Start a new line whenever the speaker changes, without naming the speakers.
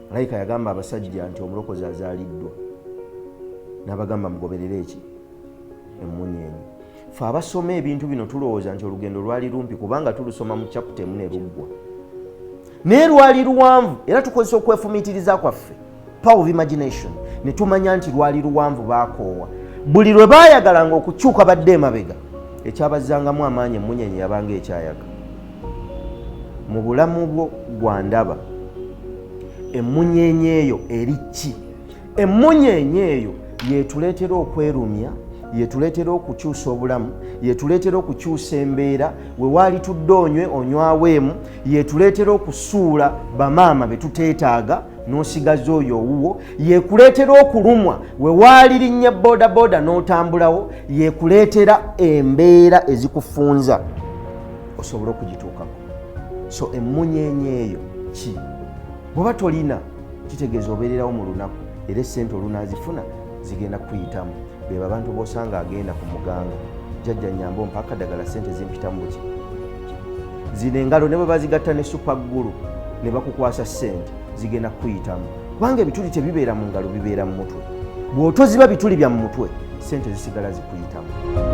Malayika yagamba abasajja nti omulokozi azaaliddwa n'abagamba mugoberere eki emmunyeenye. Fe abasoma ebintu bino tulowooza nti olugendo lwali lumpi kubanga tulusoma mu chapter emu ne luggwa, naye lwali luwanvu era tukozesa okwefumiitiriza kwaffe, power of imagination, ne tumanya nti lwali luwanvu. Baakoowa buli lwe baayagalanga okukyuka badde emabega, ekyabazzangamu amaanyi emmunyeenye yabanga ekyayaga. Mu bulamu bwo gwandaba emmunyeenye eyo eri ki? Emmunyeenye eyo yetuleetera okwerumya, yetuleetera okukyusa obulamu, yetuleetera okukyusa embeera. We waali tudde onywe onywaweemu, yetuleetera okusuula bamaama be tuteetaaga n'osigaza oyo owuwo, yekuleetera okulumwa we waali linnya bodaboda n'otambulawo, yekuleetera embeera ezikufunza osobole okugituukako. So emmunyeenye eyo ki? Bw'oba tolina kitegeeza obeererawo mu lunaku era essente olunaazifuna zigenda kuyitamu. Beba abantu bosanga agenda ku muganga, jjajja nyambo mpaka ddagala ssente zimpitamu buki. Zino engalo ne bwe bazigatta ne supaggulu ne bakukwasa ssente zigenda kuyitamu, kubanga ebituli tebibeera mu ngalo, bibeera mu mutwe. Bw'otoziba bituli bya mu mutwe, ssente zisigala zikuyitamu.